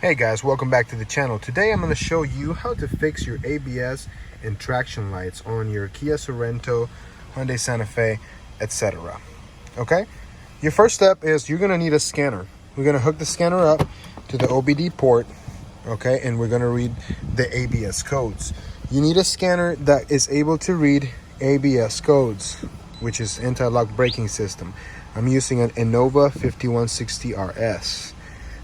Hey guys, welcome back to the channel. Today I'm going to show you how to fix your ABS and traction lights on your Kia Sorento, Hyundai Santa Fe, etc. Okay? Your first step is you're going to need a scanner. We're going to hook the scanner up to the OBD port, okay, and we're going to read the ABS codes. You need a scanner that is able to read ABS codes, which is anti-lock braking system. I'm using an Innova 5160 RS.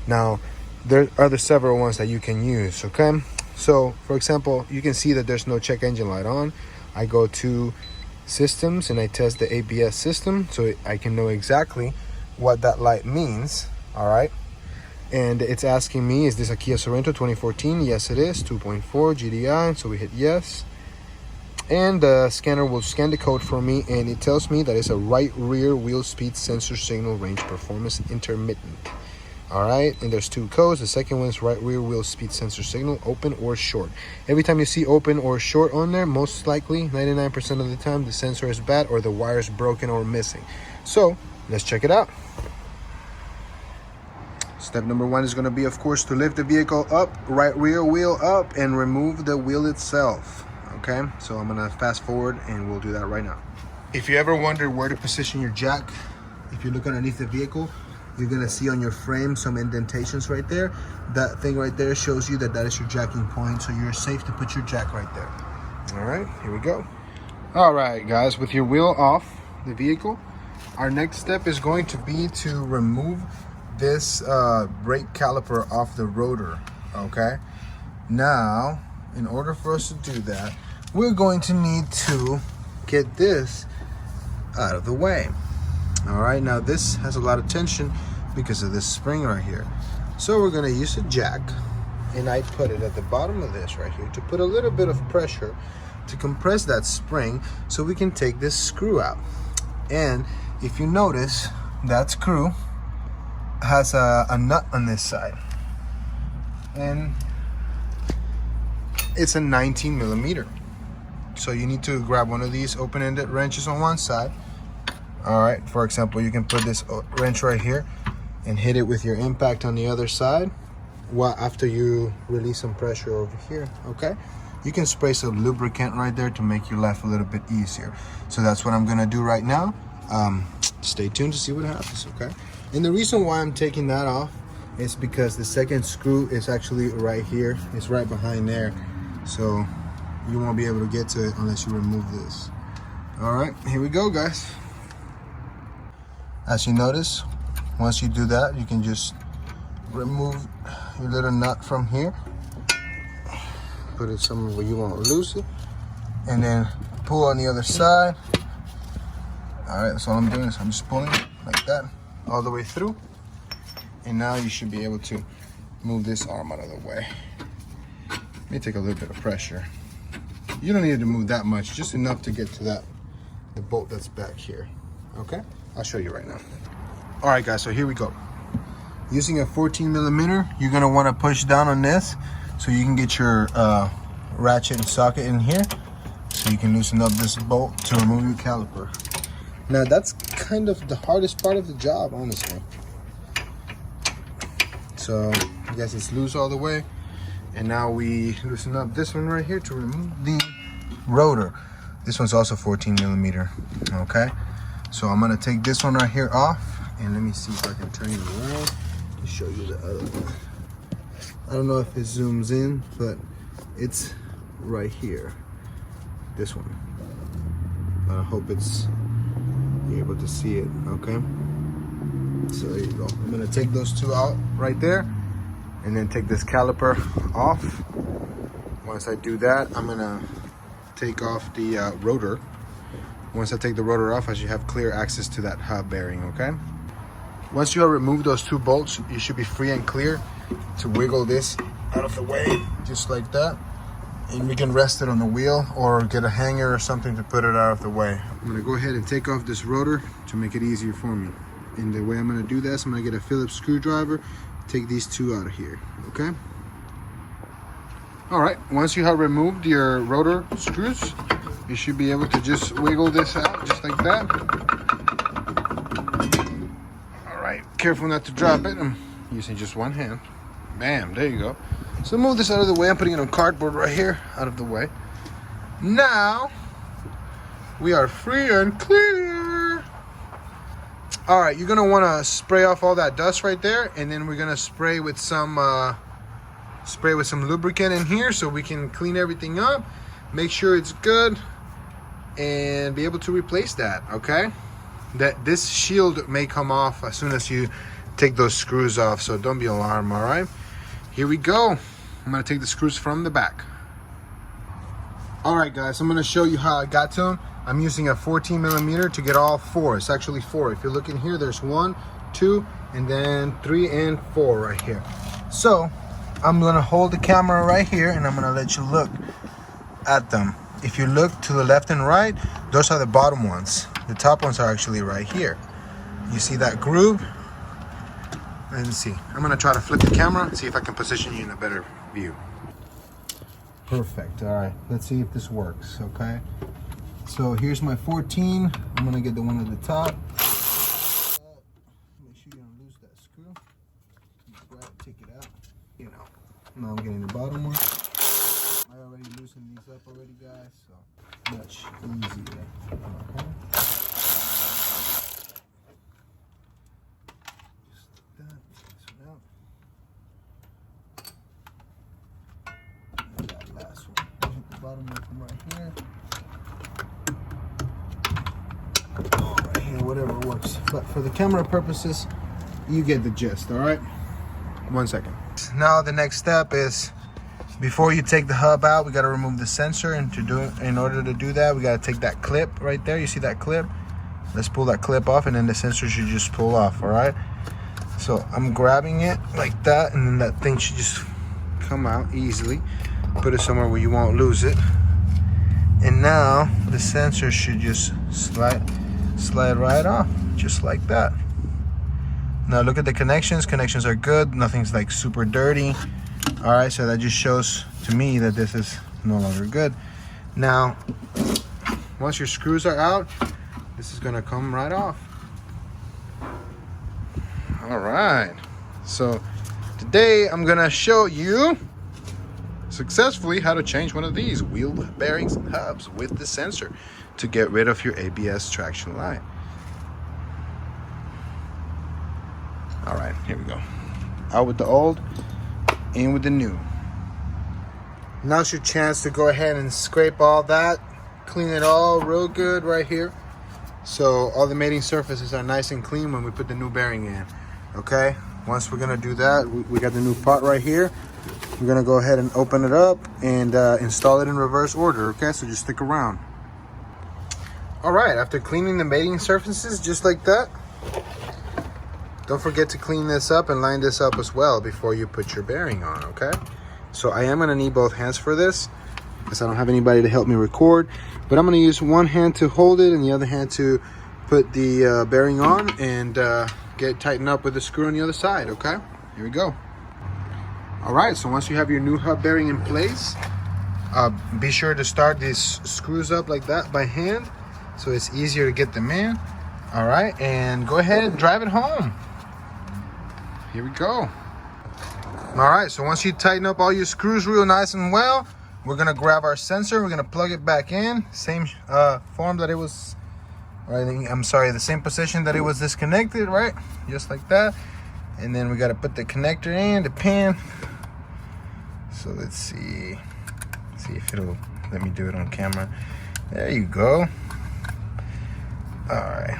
Now, there are several ones that you can use, okay? So, for example, you can see that there's no check engine light on. I go to systems and I test the ABS system so I can know exactly what that light means, all right? And it's asking me, is this a Kia Sorento 2014? Yes, it is, 2.4 GDI, so we hit yes. And the scanner will scan the code for me, and it tells me that it's a right rear wheel speed sensor signal range performance intermittent. All right, and there's two codes. The second one is right rear wheel speed sensor signal, open or short. Every time you see open or short on there, most likely 99% of the time the sensor is bad or the wire is broken or missing. So let's check it out. Step number one is going to be, of course, to lift the vehicle up, right rear wheel up, and remove the wheel itself. Okay, so I'm going to fast forward and we'll do that right now. If you ever wonder where to position your jack, if you look underneath the vehicle, you're gonna see on your frame some indentations right there. That thing right there shows you that that is your jacking point, so you're safe to put your jack right there. All right, here we go. All right, guys, with your wheel off the vehicle, our next step is going to be to remove this brake caliper off the rotor, okay? Now, in order for us to do that, we're going to need to get this out of the way. All right, now this has a lot of tension because of this spring right here. So we're gonna use a jack, and I put it at the bottom of this right here to put a little bit of pressure to compress that spring so we can take this screw out. And if you notice, that screw has a nut on this side, and it's a 19 millimeter. So you need to grab one of these open-ended wrenches on one side. All right, for example, you can put this wrench right here and hit it with your impact on the other side after you release some pressure over here, okay? You can spray some lubricant right there to make your life a little bit easier. So that's what I'm gonna do right now. Stay tuned to see what happens, okay? And the reason why I'm taking that off is because the second screw is actually right here. It's right behind there. So you won't be able to get to it unless you remove this. All right, here we go, guys. As you notice, once you do that, you can just remove your little nut from here, put it somewhere where you won't lose it, and then pull on the other side. All right, that's all I'm doing is I'm just pulling it like that all the way through, and now you should be able to move this arm out of the way. May take a little bit of pressure. You don't need to move that much, just enough to get to the bolt that's back here. Okay, I'll show you right now. All right, guys, so here we go. Using a 14 millimeter, you're gonna wanna push down on this so you can get your ratchet and socket in here so you can loosen up this bolt to remove your caliper. Now, that's kind of the hardest part of the job, honestly. So, I guess it's loose all the way. And now we loosen up this one right here to remove the rotor. This one's also 14 millimeter, okay? So I'm gonna take this one right here off, and let me see if I can turn it around to show you the other one. I don't know if it zooms in, but it's right here, this one. I hope it's able to see it, okay? So there you go. I'm gonna take those two out right there, and then take this caliper off. Once I do that, I'm gonna take off the rotor. Once I take the rotor off, I should have clear access to that hub bearing, okay? Once you have removed those two bolts, you should be free and clear to wiggle this out of the way, just like that. And we can rest it on the wheel or get a hanger or something to put it out of the way. I'm gonna go ahead and take off this rotor to make it easier for me. And the way I'm gonna do this, I'm gonna get a Phillips screwdriver, take these two out of here, okay? All right, once you have removed your rotor screws, you should be able to just wiggle this out just like that. All right, careful not to drop it. I'm using just one hand. Bam, there you go. So move this out of the way. I'm putting it on cardboard right here, out of the way. Now, we are free and clear. All right, you're gonna wanna spray off all that dust right there, and then we're gonna spray with some lubricant in here so we can clean everything up, make sure it's good, and be able to replace that, okay? This shield may come off as soon as you take those screws off, so don't be alarmed, all right? Here we go. I'm gonna take the screws from the back. All right, guys, I'm gonna show you how I got to them. I'm using a 14 millimeter to get all four. It's actually four. If you're looking here, there's 1, 2, and then 3 and 4 right here. So I'm gonna hold the camera right here and I'm gonna let you look at them. If you look to the left and right, those are the bottom ones. The top ones are actually right here. You see that groove? Let's see. I'm gonna try to flip the camera and see if I can position you in a better view. Perfect. All right, let's see if this works. Okay, so here's my 14. I'm gonna get the one at the top. Make sure you don't lose that screw. Grab it, take it out. You know, now I'm getting the bottom one. I already loosened these up already, guys, so much easier. Okay. Just like that. Take this one out. Last one. Hit the bottom one from right here. Oh, right here, whatever works. But for the camera purposes, you get the gist, all right? 1 second. Now the next step is, before you take the hub out, we got to remove the sensor, and in order to do that, we got to take that clip right there. You see that clip? Let's pull that clip off, and then the sensor should just pull off, all right? So I'm grabbing it like that, and then that thing should just come out easily. Put it somewhere where you won't lose it. And now the sensor should just slide right off, just like that. Now look at the connections. Connections are good. Nothing's like super dirty. All right, so that just shows to me that this is no longer good. Now, once your screws are out, this is gonna come right off. All right, so today I'm gonna show you successfully how to change one of these wheel bearings and hubs with the sensor to get rid of your ABS traction light. All right, here we go. Out with the old, in with the new. Now's your chance to go ahead and scrape all that, clean it all real good right here, so all the mating surfaces are nice and clean when we put the new bearing in. Okay, once we're gonna do that, we got the new part right here. We're gonna go ahead and open it up and install it in reverse order. Okay, so just stick around. All right, after cleaning the mating surfaces just like that, don't forget to clean this up and line this up as well before you put your bearing on. Okay, so I am gonna need both hands for this because I don't have anybody to help me record, but I'm gonna use one hand to hold it and the other hand to put the bearing on and get it tightened up with the screw on the other side. Okay, here we go. All right, so once you have your new hub bearing in place, be sure to start these screws up like that by hand so it's easier to get them in. All right, and go ahead and drive it home. Here we go. All right, so once you tighten up all your screws real nice and well, we're gonna grab our sensor, we're gonna plug it back in, same form that it was, the same position that it was disconnected, right? Just like that. And then we gotta put the connector in, the pin. So let's see if it'll let me do it on camera. There you go. All right,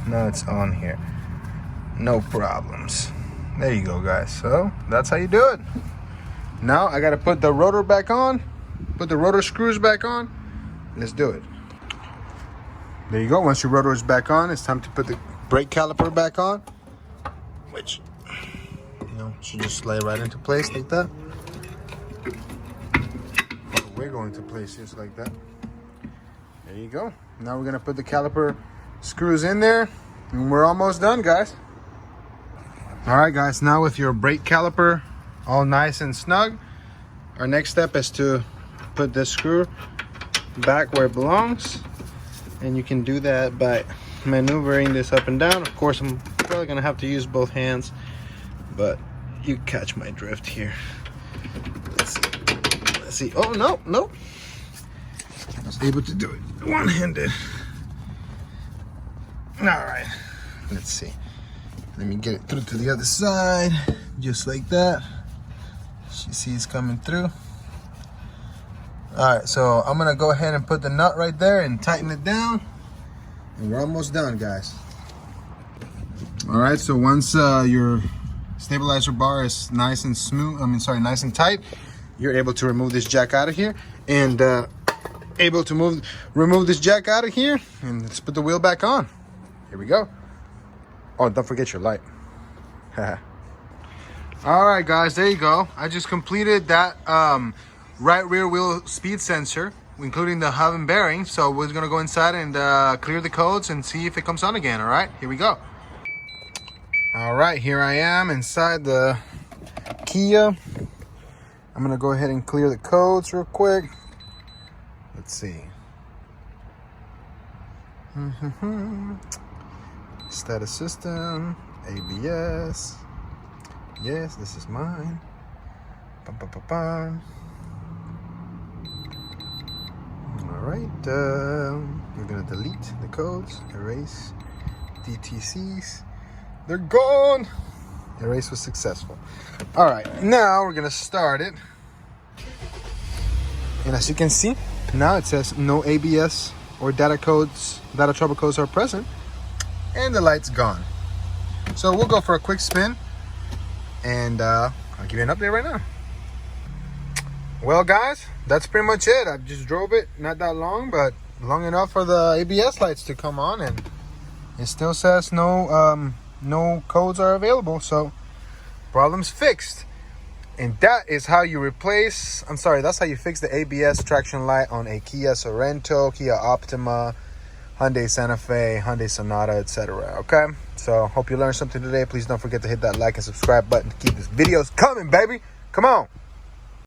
now it's on here, no problems. There you go, guys. So that's how you do it. Now I gotta put the rotor back on, put the rotor screws back on. Let's do it. There you go. Once your rotor is back on, it's time to put the brake caliper back on, which, should just slide right into place like that. Wiggle into place just like that. There you go. Now we're gonna put the caliper screws in there and we're almost done, guys. All right, guys, now with your brake caliper all nice and snug, our next step is to put the screw back where it belongs, and you can do that by maneuvering this up and down. Of course, I'm probably gonna have to use both hands, but you catch my drift here. Let's see. Oh, no, no. I was able to do it one-handed. All right, let's see. Let me get it through to the other side, just like that. You see it's coming through. All right, so I'm gonna go ahead and put the nut right there and tighten it down. And we're almost done, guys. All right, so once your stabilizer bar is nice and smooth, nice and tight, you're able to remove this jack out of here and able to remove this jack out of here, and let's put the wheel back on. Here we go. Oh, don't forget your light. All right, guys, there you go. I just completed that right rear wheel speed sensor, including the hub and bearing. So we're gonna go inside and clear the codes and see if it comes on again. All right, here we go. All right, here I am inside the Kia. I'm gonna go ahead and clear the codes real quick. Let's see. Status system, ABS. Yes, this is mine. Bum, bum, bum, bum. All right, we're gonna delete the codes, erase DTCs. They're gone. Erase was successful. All right, now we're gonna start it. And as you can see, now it says no ABS or data trouble codes are present, and the light's gone. So we'll go for a quick spin, and I'll give you an update right now. Well, guys, that's pretty much it. I just drove it, not that long, but long enough for the ABS lights to come on, and it still says no codes are available, so problem's fixed. And that is how you that's how you fix the ABS traction light on a Kia Sorento, Kia Optima, Hyundai Santa Fe, Hyundai Sonata, etc. Okay, so hope you learned something today. Please don't forget to hit that like and subscribe button to keep these videos coming, baby. Come on.